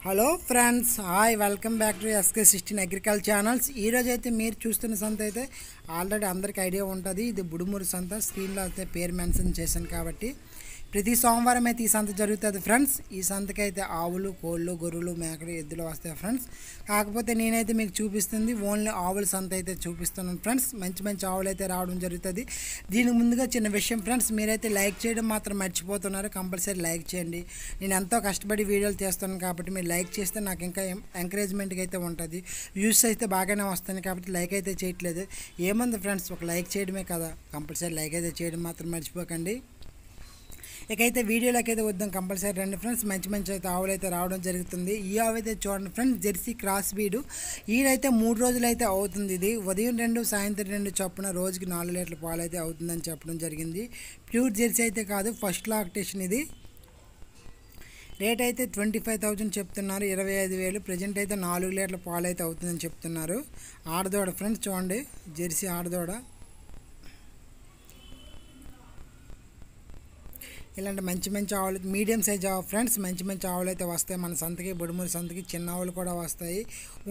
Hello friends, hi, welcome back to SK16 agriculture channels. ఈరోజు అయితే మీరు చూస్తున్న సంత అయితే ఆల్రెడీ అందరికీ ఐడియా ఉంటుంది. ఇది బుడుమూరు సంత. స్క్రీన్లో అయితే పేరు మెన్షన్ చేశాను కాబట్టి ప్రతి సోమవారం అయితే ఈ సంత జరుగుతుంది ఫ్రెండ్స్. ఈ సంతకి అయితే ఆవులు, కోళ్ళు, గొర్రెలు, మేకలు, ఎద్దులు వస్తాయి ఫ్రెండ్స్. కాకపోతే నేనైతే మీకు చూపిస్తుంది ఓన్లీ ఆవుల సంత అయితే చూపిస్తున్నాను ఫ్రెండ్స్. మంచి మంచి ఆవులు అయితే రావడం జరుగుతుంది. దీనికి ముందుగా చిన్న విషయం ఫ్రెండ్స్, మీరైతే లైక్ చేయడం మాత్రం మర్చిపోతున్నారు. కంపల్సరీ లైక్ చేయండి. నేను ఎంతో కష్టపడి వీడియోలు చేస్తున్నాను కాబట్టి మీరు లైక్ చేస్తే నాకు ఇంకా ఎంకరేజ్మెంట్గా అయితే ఉంటుంది. వ్యూస్ అయితే బాగానే వస్తాయి కాబట్టి లైక్ అయితే చేయట్లేదు. ఏముంది ఫ్రెండ్స్, ఒక లైక్ చేయడమే కదా. కంపల్సరీ లైక్ అయితే చేయడం మాత్రం మర్చిపోకండి. ఇకైతే వీడియోలోకి అయితే వద్దాం. కంపల్సరీ రండి ఫ్రెండ్స్. మంచి మంచి అయితే ఆవులు అయితే రావడం జరుగుతుంది. ఈ ఆవు అయితే చూడండి ఫ్రెండ్స్, జెర్సీ క్రాస్ బీడు. ఈడైతే 3 రోజులు అయితే అవుతుంది. ఇది ఉదయం 2 సాయంత్రం 2 చొప్పున రోజుకి 4 లీటర్ల పాలు అయితే అవుతుందని చెప్పడం జరిగింది. ప్యూర్ జెర్సీ అయితే కాదు, ఫస్ట్ లాక్టేషన్ ఇది. రేట్ అయితే 25,000 చెప్తున్నారు, 25,000. ప్రజెంట్ అయితే 4 లీటర్ల పాలు అయితే అవుతుందని చెప్తున్నారు. ఆడదోడ ఫ్రెండ్స్, చూడండి జెర్సీ ఆడదోడ. ఇలాంటి మంచి మంచి ఆవులు, మీడియం సైజ్ ఆవు ఫ్రెండ్స్, మంచి మంచి ఆవులు అయితే వస్తాయి మన సంతకి. బుడుమూరు సంతకి చిన్న ఆవులు కూడా వస్తాయి.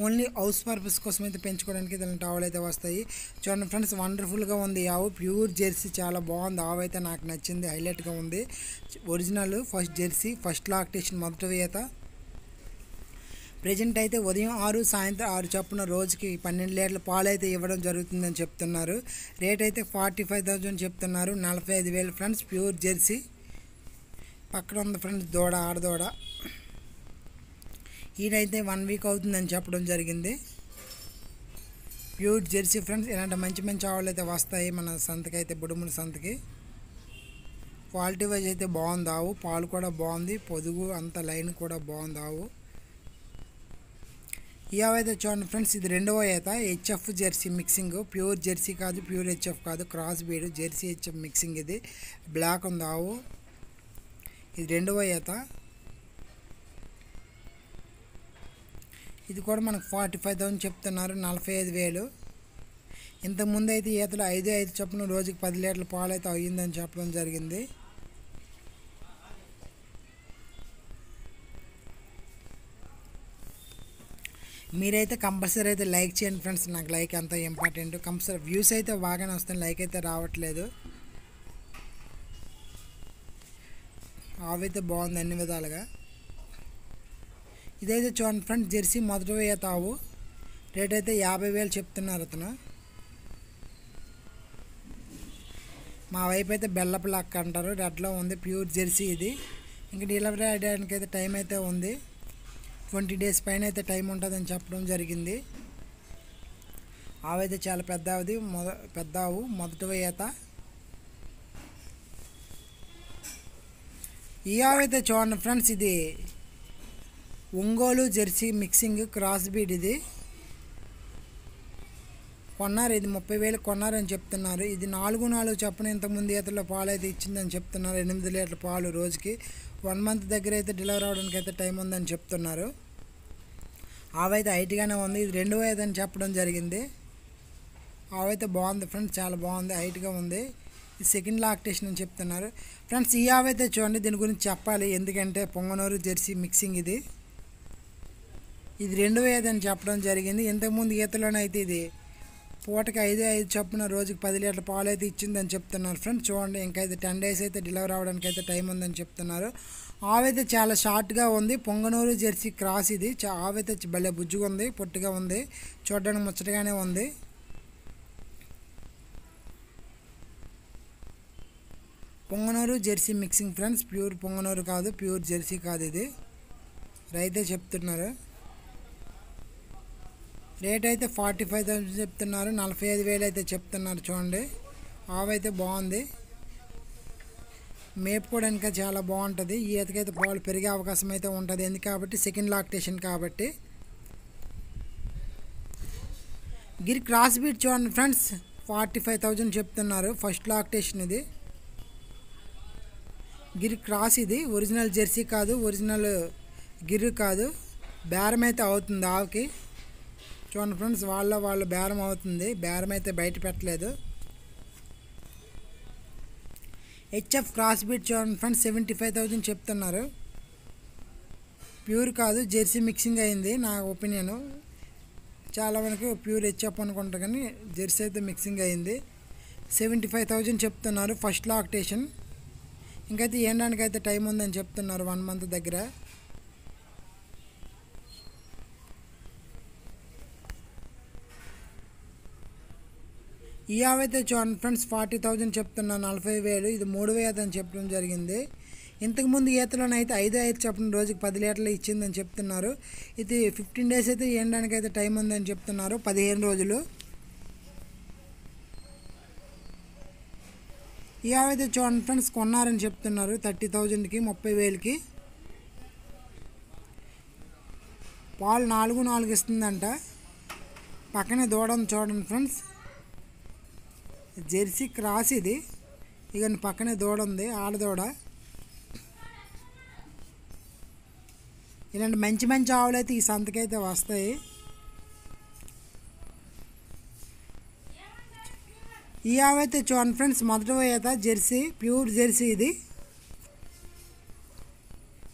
ఓన్లీ హౌస్ పర్పస్ కోసం అయితే పెంచుకోవడానికి ఇలాంటి ఆవులు అయితే వస్తాయి. చూడండి ఫ్రెండ్స్, వండర్ఫుల్గా ఉంది ఈ ఆవు. ప్యూర్ జెర్సీ, చాలా బాగుంది ఆవు అయితే. నాకు నచ్చింది, హైలైట్గా ఉంది. Original first Jersey, first lactation, మొదటి ఈత. ప్రజెంట్ అయితే ఉదయం 6 సాయంత్రం 6 చొప్పున రోజుకి 12 లీటర్ల పాలు అయితే ఇవ్వడం జరుగుతుందని చెప్తున్నారు. రేట్ అయితే 45,000 చెప్తున్నారు, 45,000 ఫ్రెండ్స్. Pure Jersey. పక్కన ఉంది ఫ్రెండ్స్ దూడ, ఆడదూడ. ఈడైతే 1 వీక్ అవుతుందని చెప్పడం జరిగింది. Pure Jersey friends. ఇలాంటి మంచి మంచి ఆవులు అయితే వస్తాయి మన సంతకి అయితే, బుడుమూరు సంతకి. క్వాలిటీ వైజ్ అయితే బాగుంది ఆవు. పాలు కూడా బాగుంది, పొదుగు అంత లైన్ కూడా బాగుంది ఆవు. ఈ ఆవు అయితే చూడండి ఫ్రెండ్స్, ఇది 2వ ఈత. HF Jersey mixing. Pure Jersey కాదు, ప్యూర్ హెచ్ఎఫ్ కాదు, cross bead. Jersey HF mixing. ఇది బ్లాక్ ఉంది ఆవు. ఇది 2వ ఈత. ఇది కూడా మనకు 45,000 చెప్తున్నారు, 45,000. ఇంతకుముందు అయితే ఈతలు 5 చొప్పున రోజుకి 10 లీటర్ల పాలు అయితే అయ్యిందని చెప్పడం జరిగింది. మీరైతే కంపల్సరీ అయితే లైక్ చేయండి ఫ్రెండ్స్. నాకు లైక్ ఎంతో ఇంపార్టెంట్. కంపల్సరీ వ్యూస్ అయితే బాగానే వస్తాయి, లైక్ అయితే రావట్లేదు. ఆవు అయితే బాగుంది అన్ని విధాలుగా. ఇదైతే చూడండి ఫ్రెండ్స్, జెర్సీ మొదటి ఈత ఆవు. రేట్ అయితే 50,000 చెప్తున్నారు అతను. మా వైపు అయితే బెల్లపు లక్క అంటారు, రెడ్లో ఉంది. ప్యూర్ జెర్సీ ఇది. ఇంకా డెలివరీ అయ్యడానికి అయితే టైం అయితే ఉంది. 20 డేస్ పైన అయితే టైం ఉంటుందని చెప్పడం జరిగింది. ఆవు అయితే చాలా పెద్ద ఆవు, మొదటి ఈత. ఈ ఆవు అయితే చూడండి ఫ్రెండ్స్, ఇది Ongole Jersey mixing, cross bead. ఇది కొన్నారు, ఇది 30,000 కొన్నారని చెప్తున్నారు. ఇది 4 చొప్పున ఇంతకుముందు ఈతలో పాలు అయితే ఇచ్చిందని చెప్తున్నారు. 8 లీటర్ల పాలు రోజుకి. 1 మంత్ దగ్గర అయితే డెలివరీ అవడానికి అయితే టైం ఉందని చెప్తున్నారు. ఆవు అయితే హైట్గానే ఉంది. ఇది 2వ ఈత అని చెప్పడం జరిగింది. ఆవు అయితే బాగుంది ఫ్రెండ్స్, చాలా బాగుంది, హైట్గా ఉంది. ఇది సెకండ్ లాక్టేషన్ అని చెప్తున్నారు ఫ్రెండ్స్. ఈ ఆవు అయితే చూడండి, దీని గురించి చెప్పాలి, ఎందుకంటే పొంగనూరు జెర్సీ మిక్సింగ్. ఇది 2వ ఈత అని చెప్పడం జరిగింది. ఇంతకుముందు ఈతలోనే అయితే ఇది పూటకి 5 చొప్పున రోజుకి 10 లీటర్ల పాలు అయితే ఇచ్చిందని చెప్తున్నారు ఫ్రెండ్స్. చూడండి, ఇంకైతే 10 డేస్ అయితే డెలివరీ అవ్వడానికి అయితే టైం ఉందని చెప్తున్నారు. ఆవు అయితే చాలా షార్ట్గా ఉంది. పొంగనూరు జెర్సీ క్రాస్ ఇది. ఆవు అయితే భలే బుజ్జుగా ఉంది, పొట్టిగా ఉంది, చూడడానికి ముచ్చటగానే ఉంది. Punganur Jersey mixing friends. Pure Punganur కాదు, ప్యూర్ జెర్సీ కాదు. ఇది రైతే చెప్తున్నారు. రేట్ అయితే 45,000 చెప్తున్నారు, 45,000 అయితే చెప్తున్నారు. చూడండి, ఆవు అయితే బాగుంది. మేపుకోవడానికి చాలా బాగుంటుంది. ఈ ఈతకైతే పాలు పెరిగే అవకాశం అయితే ఉంటుంది, ఎందుకు కాబట్టి సెకండ్ లాక్టేషన్ కాబట్టి. గిర్ క్రాస్ బీట్ చూడండి ఫ్రెండ్స్, 45,000 చెప్తున్నారు, ఫస్ట్ లాక్టేషన్. ఇది గిర్ క్రాస్. ఇది ఒరిజినల్ జెర్సీ కాదు, ఒరిజినల్ గిర్ కాదు. బేరం అయితే అవుతుంది ఆవుకి. చూడండి ఫ్రెండ్స్, వాళ్ళు బేరం అవుతుంది. బేరం అయితే బయట పెట్టలేదు. హెచ్ఎఫ్ క్రాస్ బీట్ చూడండి ఫ్రెండ్స్, 75,000 చెప్తున్నారు. ప్యూర్ కాదు, జెర్సీ మిక్సింగ్ అయింది నా ఒపీనియను. చాలా వరకు ప్యూర్ హెచ్ఎఫ్ అనుకుంటా, కానీ జెర్సీ అయితే మిక్సింగ్ అయింది. 75,000 చెప్తున్నారు ఫస్ట్ లాక్టేషన్. ఇంకైతే ఏండానికి అయితే టైం ఉందని చెప్తున్నారు 1 month దగ్గర. ఈ ఆవు అయితే చూడండి ఫ్రెండ్స్ 40,000 చెప్తున్నారు, 40,000. ఇది 3,000 అని చెప్పడం జరిగింది. ఇంతకుముందు ఈతలోనైతే 5 చెప్పిన రోజుకి 10 లీటర్లు ఇచ్చిందని చెప్తున్నారు. ఇది 15 days అయితే ఏండానికి అయితే టైం ఉందని చెప్తున్నారు, 15 రోజులు. ఈ ఆవు అయితే చూడండి ఫ్రెండ్స్ కొన్నారని చెప్తున్నారు 30,000కి, 30,000కి. పాలు 4 ఇస్తుందంట. పక్కనే దూడని చూడండి ఫ్రెండ్స్, జెర్సీ క్రాస్ ఇది. ఇక పక్కనే దూడ ఉంది, ఆడదూడ. ఇలాంటి మంచి మంచి ఆవులు అయితే ఈ సంతకైతే వస్తాయి. ఈ ఆవు అయితే చూడండి ఫ్రెండ్స్ మొదటి ఈత జెర్సీ, ప్యూర్ జెర్సీ ఇది.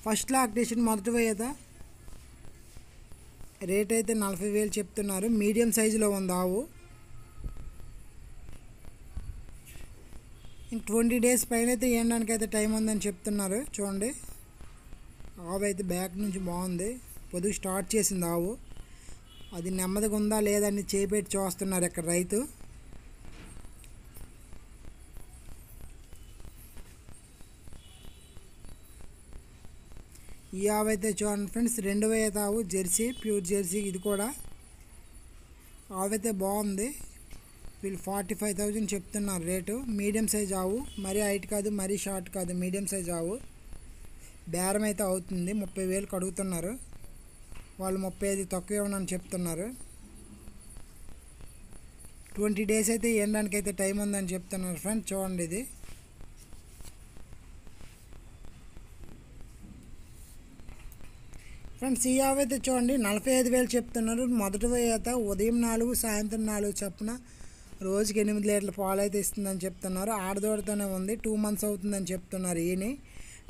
ఫస్ట్ లాక్టేషన్ మొదటి ఈత. రేట్ అయితే 40,000 చెప్తున్నారు. మీడియం సైజులో ఉంది ఆవు. ఇంక 20 days పైన అయితే ఏండానికి అయితే టైం ఉందని చెప్తున్నారు. చూడండి ఆవు అయితే బ్యాక్ నుంచి బాగుంది. పొదుగు స్టార్ట్ చేసింది ఆవు. అది నెమ్మదిగా ఉందా లేదని చేపెట్టి చూస్తున్నారు ఇక్కడ రైతు. ఈ ఆవు అయితే చూడండి ఫ్రెండ్స్ 2,000 ఆవు, జెర్సీ, ప్యూర్ జెర్సీ ఇది కూడా. ఆవు అయితే బాగుంది. వీళ్ళు 45,000 చెప్తున్నారు రేటు. మీడియం సైజ్ ఆవు, మరీ హైట్ కాదు మరీ షార్ట్ కాదు, మీడియం సైజ్ ఆవు. బేరం అయితే అవుతుంది, 30,000 అడుగుతున్నారు వాళ్ళు. 35 తక్కువ ఇవ్వనని చెప్తున్నారు. 20 days అయితే ఎండడానికి అయితే టైం ఉందని చెప్తున్నారు ఫ్రెండ్స్. చూడండి ఇది ఫ్రెండ్స్. ఈ ఆవు అయితే చూడండి 45,000 చెప్తున్నారు. మొదటి ఈత ఉదయం 4 సాయంత్రం 4 చొప్పున రోజుకి 8 లీటర్ల పాలు అయితే ఇస్తుందని చెప్తున్నారు. ఆడదోడతోనే ఉంది, 2 months అవుతుందని చెప్తున్నారు. ఈయన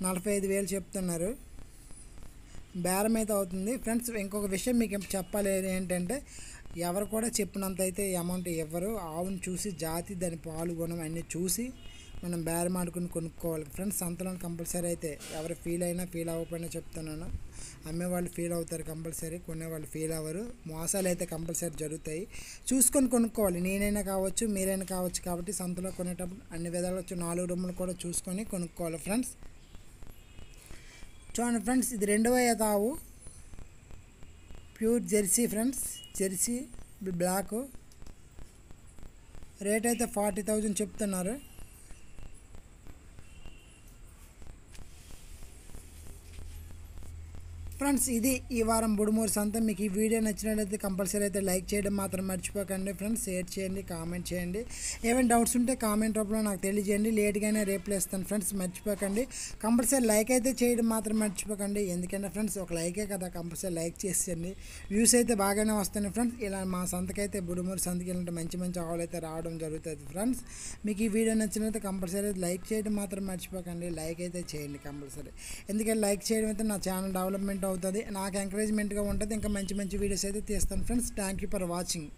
45,000 చెప్తున్నారు. బేరం అయితే అవుతుంది ఫ్రెండ్స్. ఇంకొక విషయం మీకు చెప్పాలి ఏంటంటే, ఎవరు కూడా చెప్పినంత అయితే అమౌంట్ ఇవ్వరు. ఆవును చూసి జాతి, దాని పాలు గుణం అన్నీ చూసి మనం బేరం ఆడుకుని కొనుక్కోవాలి ఫ్రెండ్స్. సంతలో కంపల్సరీ అయితే ఎవరు ఫీల్ అయినా ఫీల్ అవ్వకపోయినా చెప్తున్నాను, అమ్మేవాళ్ళు ఫీల్ అవుతారు కంపల్సరీ, కొనేవాళ్ళు ఫీల్ అవ్వరు. మోసాలు అయితే కంపల్సరీ జరుగుతాయి, చూసుకొని కొనుక్కోవాలి. నేనైనా కావచ్చు మీరైనా కావచ్చు. కాబట్టి సంతలో కొనేటప్పుడు అన్ని విధాలు 4 రూములు కూడా చూసుకొని కొనుక్కోవాలి ఫ్రెండ్స్. చూడండి ఫ్రెండ్స్ ఇది 2వ ఈత ఆవు, pure Jersey friends. Jersey black. Rate అయితే 40,000 చెప్తున్నారు. ఫ్రెండ్స్ ఇది ఈ వారం బుడుమూరు సంత. మీకు ఈ వీడియో నచ్చినట్లయితే కంపల్సరీ అయితే లైక్ చేయడం మాత్రం మర్చిపోకండి ఫ్రెండ్స్. షేర్ చేయండి, కామెంట్ చేయండి. ఏమైనా డౌట్స్ ఉంటే కామెంట్ రూపంలో నాకు తెలియజేయండి. లేట్గానే రిప్లై ఇస్తాను ఫ్రెండ్స్, మర్చిపోకండి. కంపల్సరీ లైక్ అయితే చేయడం మాత్రం మర్చిపోకండి. ఎందుకంటే ఫ్రెండ్స్ ఒక లైకే కదా, కంపల్సరీ లైక్ చేసేయండి. వ్యూస్ అయితే బాగానే వస్తాయి ఫ్రెండ్స్. ఇలా మా సంతకైతే బుడుమూరు సంతకి ఇలాంటి మంచి మంచి ఆవులు అయితే రావడం జరుగుతుంది ఫ్రెండ్స్. మీకు ఈ వీడియో నచ్చినట్లయితే కంపల్సరీ లైక్ చేయడం మాత్రం మర్చిపోకండి. లైక్ అయితే చేయండి కంపల్సరీ. ఎందుకంటే లైక్ చేయడం అయితే నా ఛానల్ డెవలప్మెంట్ అవుతుంది, నాకు ఎంకరేజ్మెంట్గా ఉంటుంది. ఇంకా మంచి మంచి వీడియోస్ అయితే తీస్తాను friends. Thank you for watching.